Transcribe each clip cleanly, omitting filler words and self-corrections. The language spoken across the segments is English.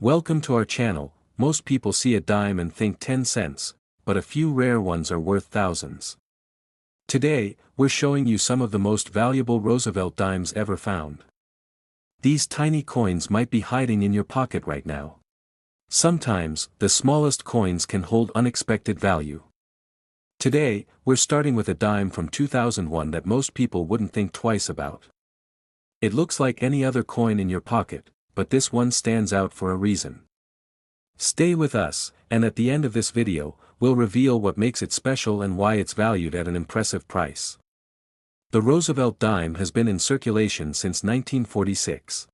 Welcome to our channel. Most people see a dime and think 10 cents, but a few rare ones are worth thousands. Today, we're showing you some of the most valuable Roosevelt dimes ever found. These tiny coins might be hiding in your pocket right now. Sometimes, the smallest coins can hold unexpected value. Today, we're starting with a dime from 2001 that most people wouldn't think twice about. It looks like any other coin in your pocket, but this one stands out for a reason. Stay with us, and at the end of this video, we'll reveal what makes it special and why it's valued at an impressive price. The Roosevelt dime has been in circulation since 1946.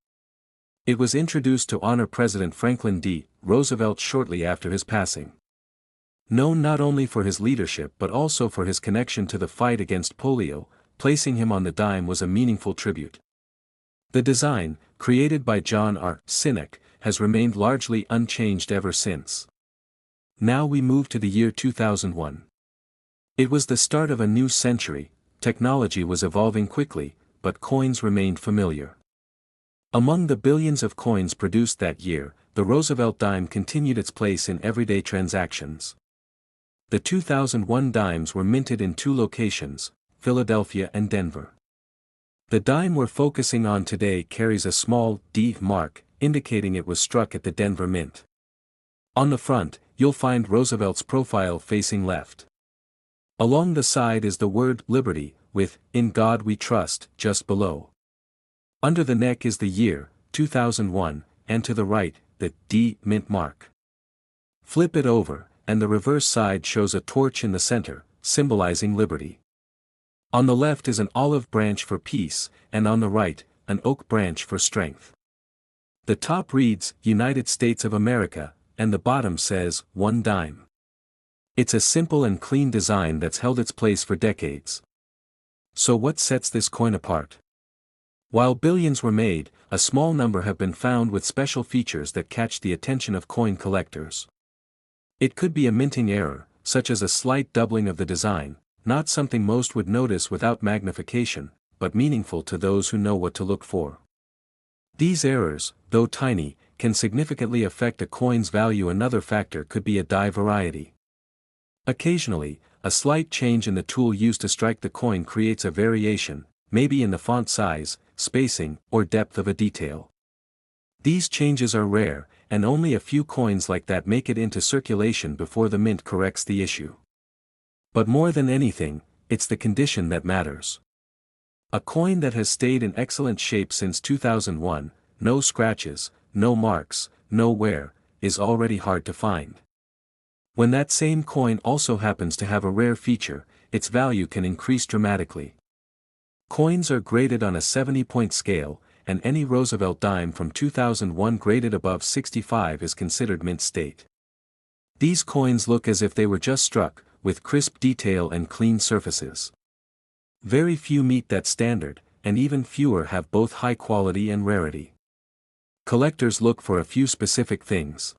It was introduced to honor President Franklin D. Roosevelt shortly after his passing. Known not only for his leadership but also for his connection to the fight against polio, placing him on the dime was a meaningful tribute. The design, created by John R. Sinek, has remained largely unchanged ever since. Now we move to the year 2001. It was the start of a new century. Technology was evolving quickly, but coins remained familiar. Among the billions of coins produced that year, the Roosevelt dime continued its place in everyday transactions. The 2001 dimes were minted in two locations, Philadelphia and Denver. The dime we're focusing on today carries a small D mark, indicating it was struck at the Denver Mint. On the front, you'll find Roosevelt's profile facing left. Along the side is the word Liberty, with "In God We Trust" just below. Under the neck is the year, 2001, and to the right, the D mint mark. Flip it over, and the reverse side shows a torch in the center, symbolizing liberty. On the left is an olive branch for peace, and on the right, an oak branch for strength. The top reads, United States of America, and the bottom says, 1 dime. It's a simple and clean design that's held its place for decades. So what sets this coin apart? While billions were made, a small number have been found with special features that catch the attention of coin collectors. It could be a minting error, such as a slight doubling of the design, not something most would notice without magnification, but meaningful to those who know what to look for. These errors, though tiny, can significantly affect a coin's value. Another factor could be a die variety. Occasionally, a slight change in the tool used to strike the coin creates a variation, maybe in the font size, spacing, or depth of a detail. These changes are rare, and only a few coins like that make it into circulation before the mint corrects the issue. But more than anything, it's the condition that matters. A coin that has stayed in excellent shape since 2001, no scratches, no marks, no wear, is already hard to find. When that same coin also happens to have a rare feature, its value can increase dramatically. Coins are graded on a 70-point scale, and any Roosevelt dime from 2001 graded above 65 is considered mint state. These coins look as if they were just struck, with crisp detail and clean surfaces. Very few meet that standard, and even fewer have both high quality and rarity. Collectors look for a few specific things.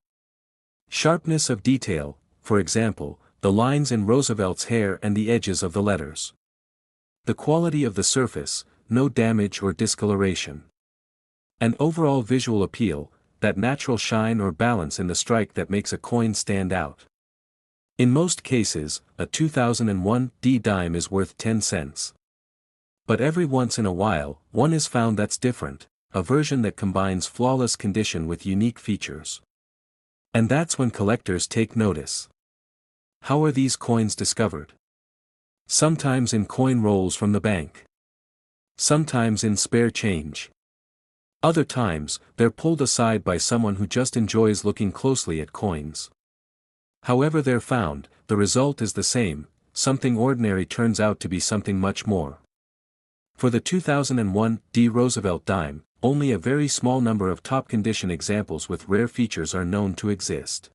Sharpness of detail, for example, the lines in Roosevelt's hair and the edges of the letters. The quality of the surface, no damage or discoloration. An overall visual appeal, that natural shine or balance in the strike that makes a coin stand out. In most cases, a 2001 D dime is worth 10 cents. But every once in a while, one is found that's different, a version that combines flawless condition with unique features. And that's when collectors take notice. How are these coins discovered? Sometimes in coin rolls from the bank. Sometimes in spare change. Other times, they're pulled aside by someone who just enjoys looking closely at coins. However they're found, the result is the same. Something ordinary turns out to be something much more. For the 2001 D Roosevelt dime, only a very small number of top-condition examples with rare features are known to exist.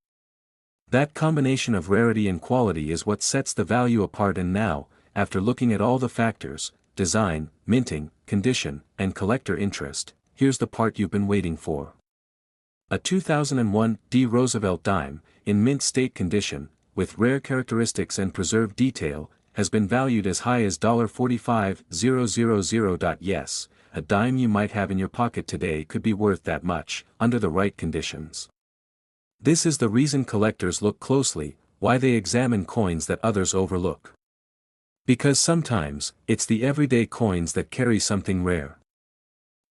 That combination of rarity and quality is what sets the value apart. And now, after looking at all the factors, design, minting, condition, and collector interest, here's the part you've been waiting for. A 2001 D Roosevelt dime, in mint state condition, with rare characteristics and preserved detail, has been valued as high as $45,000. Yes, a dime you might have in your pocket today could be worth that much, under the right conditions. This is the reason collectors look closely, why they examine coins that others overlook. Because sometimes, it's the everyday coins that carry something rare.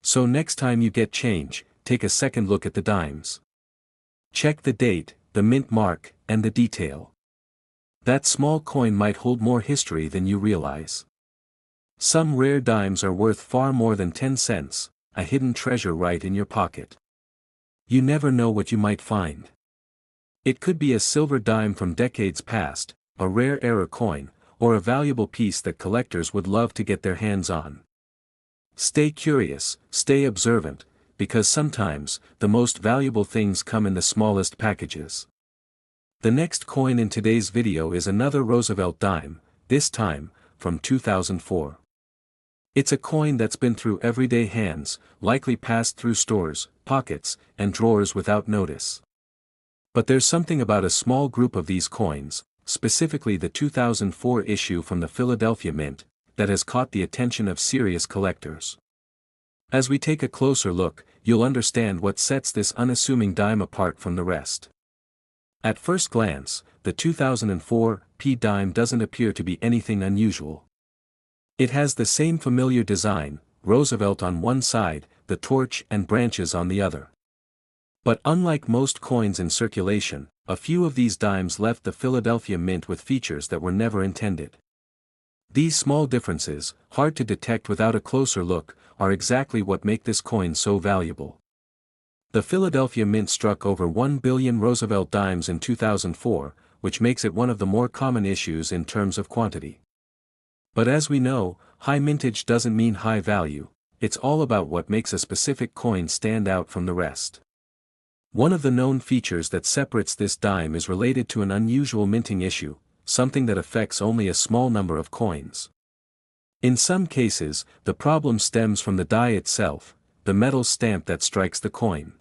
So next time you get change, take a second look at the dimes. Check the date, the mint mark, and the detail. That small coin might hold more history than you realize. Some rare dimes are worth far more than 10 cents, a hidden treasure right in your pocket. You never know what you might find. It could be a silver dime from decades past, a rare error coin, or a valuable piece that collectors would love to get their hands on. Stay curious, stay observant, because sometimes, the most valuable things come in the smallest packages. The next coin in today's video is another Roosevelt dime, this time, from 2004. It's a coin that's been through everyday hands, likely passed through stores, pockets, and drawers without notice. But there's something about a small group of these coins, specifically the 2004 issue from the Philadelphia Mint, that has caught the attention of serious collectors. As we take a closer look, you'll understand what sets this unassuming dime apart from the rest. At first glance, the 2004 P dime doesn't appear to be anything unusual. It has the same familiar design, Roosevelt on one side, the torch and branches on the other. But unlike most coins in circulation, a few of these dimes left the Philadelphia Mint with features that were never intended. These small differences, hard to detect without a closer look, are exactly what make this coin so valuable. The Philadelphia Mint struck over 1 billion Roosevelt dimes in 2004, which makes it one of the more common issues in terms of quantity. But as we know, high mintage doesn't mean high value, it's all about what makes a specific coin stand out from the rest. One of the known features that separates this dime is related to an unusual minting issue, something that affects only a small number of coins. In some cases, the problem stems from the die itself, the metal stamp that strikes the coin.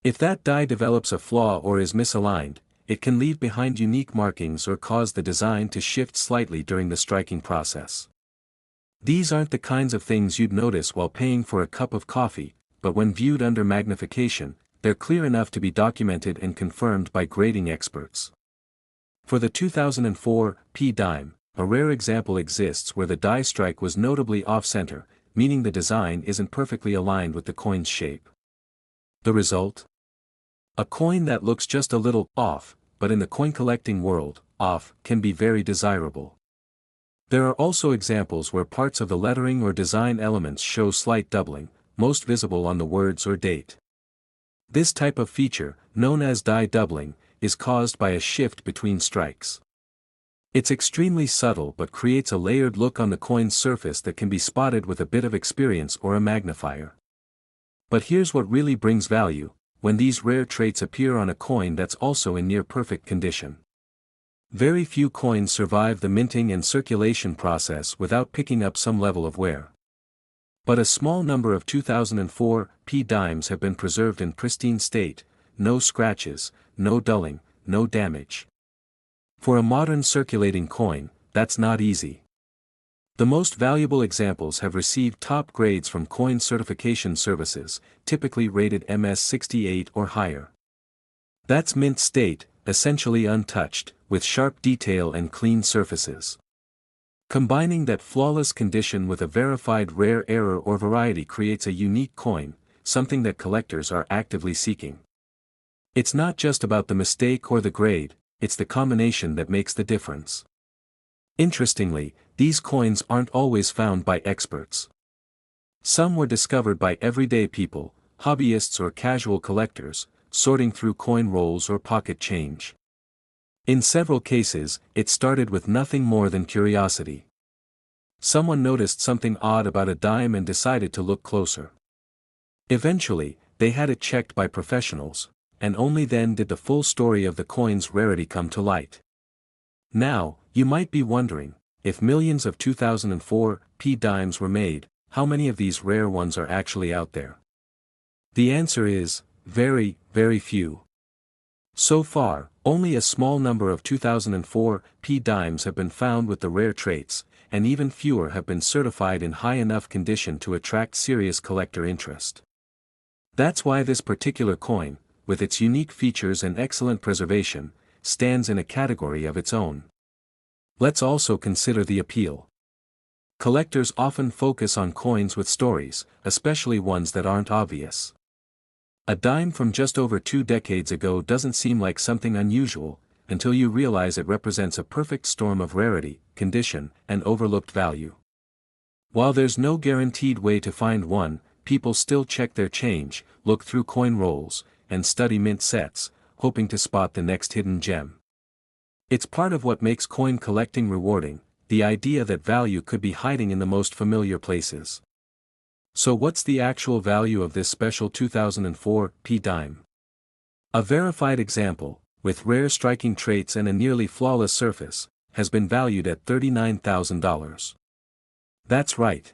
If that die develops a flaw or is misaligned, it can leave behind unique markings or cause the design to shift slightly during the striking process. These aren't the kinds of things you'd notice while paying for a cup of coffee, but when viewed under magnification, they're clear enough to be documented and confirmed by grading experts. For the 2004 P dime, a rare example exists where the die strike was notably off-center, meaning the design isn't perfectly aligned with the coin's shape. The result? A coin that looks just a little off, but in the coin collecting world, off can be very desirable. There are also examples where parts of the lettering or design elements show slight doubling, most visible on the words or date. This type of feature, known as die doubling, is caused by a shift between strikes. It's extremely subtle but creates a layered look on the coin's surface that can be spotted with a bit of experience or a magnifier. But here's what really brings value, when these rare traits appear on a coin that's also in near-perfect condition. Very few coins survive the minting and circulation process without picking up some level of wear. But a small number of 2004 P dimes have been preserved in pristine state, no scratches, no dulling, no damage. For a modern circulating coin, that's not easy. The most valuable examples have received top grades from coin certification services, typically rated MS68 or higher. That's mint state, essentially untouched, with sharp detail and clean surfaces. Combining that flawless condition with a verified rare error or variety creates a unique coin, something that collectors are actively seeking. It's not just about the mistake or the grade, it's the combination that makes the difference. Interestingly, these coins aren't always found by experts. Some were discovered by everyday people, hobbyists or casual collectors, sorting through coin rolls or pocket change. In several cases, it started with nothing more than curiosity. Someone noticed something odd about a dime and decided to look closer. Eventually, they had it checked by professionals, and only then did the full story of the coin's rarity come to light. Now, you might be wondering, if millions of 2004 P dimes were made, how many of these rare ones are actually out there? The answer is, very, very few. So far, only a small number of 2004 P dimes have been found with the rare traits, and even fewer have been certified in high enough condition to attract serious collector interest. That's why this particular coin, with its unique features and excellent preservation, stands in a category of its own. Let's also consider the appeal. Collectors often focus on coins with stories, especially ones that aren't obvious. A dime from just over 2 decades ago doesn't seem like something unusual, until you realize it represents a perfect storm of rarity, condition, and overlooked value. While there's no guaranteed way to find one, people still check their change, look through coin rolls, and study mint sets, hoping to spot the next hidden gem. It's part of what makes coin collecting rewarding, the idea that value could be hiding in the most familiar places. So what's the actual value of this special 2004 P dime? A verified example, with rare striking traits and a nearly flawless surface, has been valued at $39,000. That's right.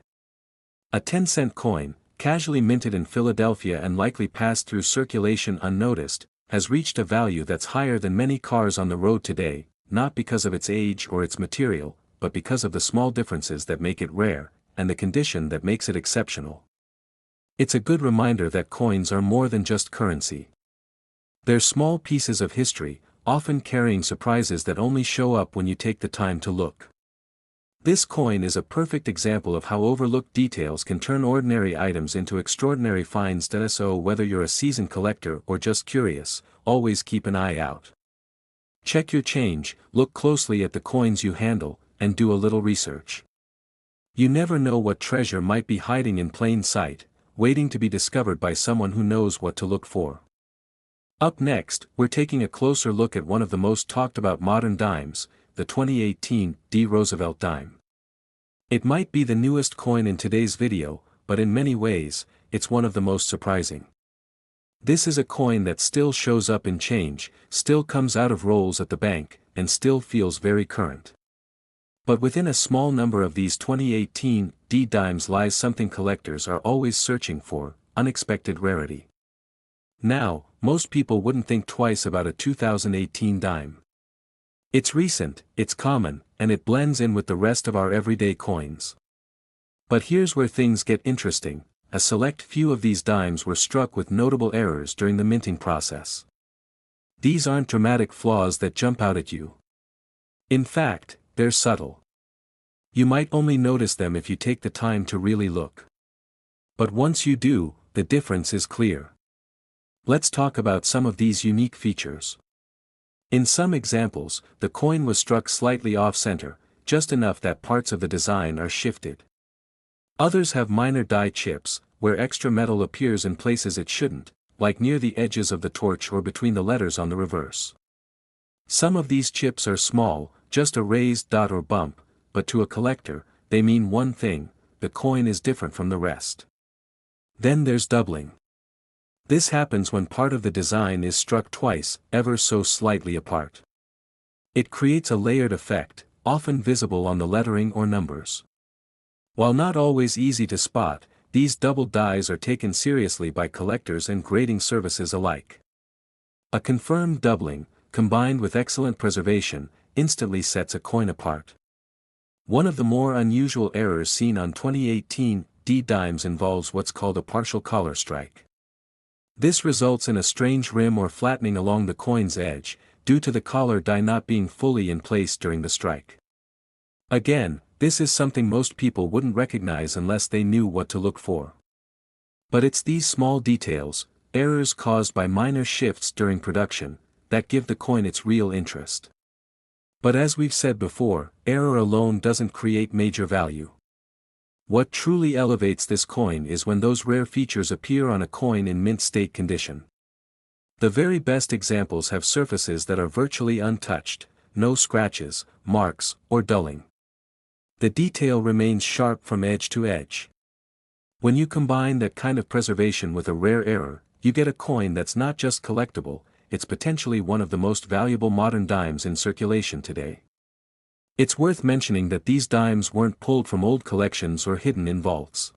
A 10-cent coin, casually minted in Philadelphia and likely passed through circulation unnoticed, has reached a value that's higher than many cars on the road today, not because of its age or its material, but because of the small differences that make it rare, and the condition that makes it exceptional. It's a good reminder that coins are more than just currency. They're small pieces of history, often carrying surprises that only show up when you take the time to look. This coin is a perfect example of how overlooked details can turn ordinary items into extraordinary finds. So whether you're a seasoned collector or just curious, always keep an eye out. Check your change, look closely at the coins you handle, and do a little research. You never know what treasure might be hiding in plain sight, waiting to be discovered by someone who knows what to look for. Up next, we're taking a closer look at one of the most talked about modern dimes, the 2018 Roosevelt Dime. It might be the newest coin in today's video, but in many ways, it's one of the most surprising. This is a coin that still shows up in change, still comes out of rolls at the bank, and still feels very current. But within a small number of these 2018 dimes lies something collectors are always searching for: unexpected rarity. Now, most people wouldn't think twice about a 2018 dime. It's recent, it's common, and it blends in with the rest of our everyday coins. But here's where things get interesting: a select few of these dimes were struck with notable errors during the minting process. These aren't dramatic flaws that jump out at you. In fact, they're subtle. You might only notice them if you take the time to really look. But once you do, the difference is clear. Let's talk about some of these unique features. In some examples, the coin was struck slightly off-center, just enough that parts of the design are shifted. Others have minor die chips, where extra metal appears in places it shouldn't, like near the edges of the torch or between the letters on the reverse. Some of these chips are small, just a raised dot or bump, but to a collector, they mean one thing: the coin is different from the rest. Then there's doubling. This happens when part of the design is struck twice, ever so slightly apart. It creates a layered effect, often visible on the lettering or numbers. While not always easy to spot, these double dies are taken seriously by collectors and grading services alike. A confirmed doubling, combined with excellent preservation, instantly sets a coin apart. One of the more unusual errors seen on 2018 dimes involves what's called a partial collar strike. This results in a strange rim or flattening along the coin's edge, due to the collar die not being fully in place during the strike. Again, this is something most people wouldn't recognize unless they knew what to look for. But it's these small details, errors caused by minor shifts during production, that give the coin its real interest. But as we've said before, error alone doesn't create major value. What truly elevates this coin is when those rare features appear on a coin in mint state condition. The very best examples have surfaces that are virtually untouched, no scratches, marks, or dulling. The detail remains sharp from edge to edge. When you combine that kind of preservation with a rare error, you get a coin that's not just collectible, it's potentially one of the most valuable modern dimes in circulation today. It's worth mentioning that these dimes weren't pulled from old collections or hidden in vaults.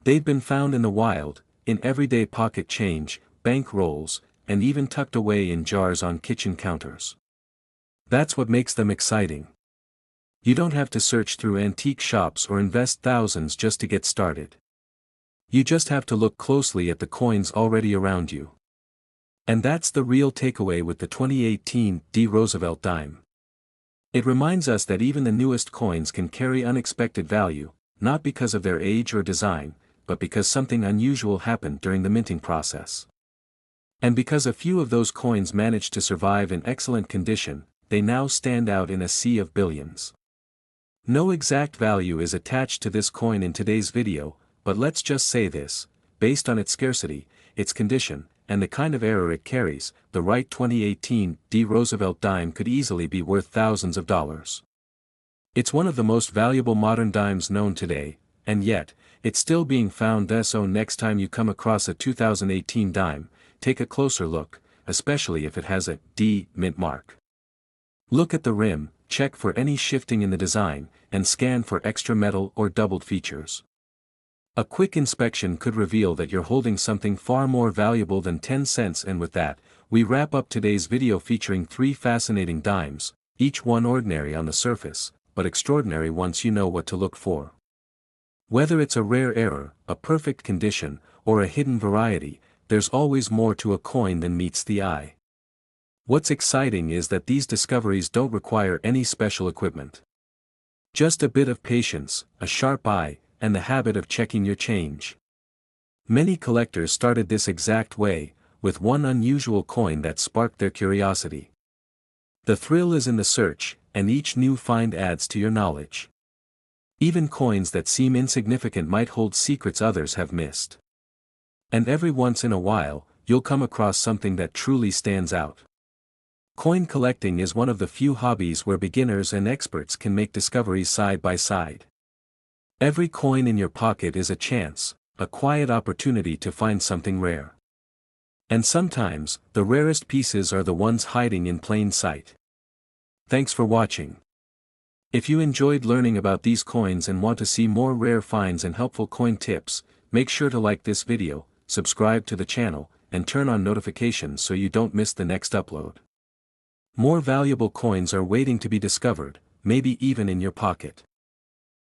They've been found in the wild, in everyday pocket change, bank rolls, and even tucked away in jars on kitchen counters. That's what makes them exciting. You don't have to search through antique shops or invest thousands just to get started. You just have to look closely at the coins already around you. And that's the real takeaway with the 2018 Roosevelt Dime. It reminds us that even the newest coins can carry unexpected value, not because of their age or design, but because something unusual happened during the minting process. And because a few of those coins managed to survive in excellent condition, they now stand out in a sea of billions. No exact value is attached to this coin in today's video, but let's just say this: based on its scarcity, its condition, and the kind of error it carries, the right 2018 Roosevelt Dime could easily be worth thousands of dollars. It's one of the most valuable modern dimes known today, and yet, it's still being found. So next time you come across a 2018 dime, take a closer look, especially if it has a D mint mark. Look at the rim, check for any shifting in the design, and scan for extra metal or doubled features. A quick inspection could reveal that you're holding something far more valuable than 10 cents. And with that, we wrap up today's video featuring 3 fascinating dimes, each one ordinary on the surface, but extraordinary once you know what to look for. Whether it's a rare error, a perfect condition, or a hidden variety, there's always more to a coin than meets the eye. What's exciting is that these discoveries don't require any special equipment. Just a bit of patience, a sharp eye, and the habit of checking your change. Many collectors started this exact way, with one unusual coin that sparked their curiosity. The thrill is in the search, and each new find adds to your knowledge. Even coins that seem insignificant might hold secrets others have missed. And every once in a while, you'll come across something that truly stands out. Coin collecting is one of the few hobbies where beginners and experts can make discoveries side by side. Every coin in your pocket is a chance, a quiet opportunity to find something rare. And sometimes, the rarest pieces are the ones hiding in plain sight. Thanks for watching. If you enjoyed learning about these coins and want to see more rare finds and helpful coin tips, make sure to like this video, subscribe to the channel, and turn on notifications so you don't miss the next upload. More valuable coins are waiting to be discovered, maybe even in your pocket.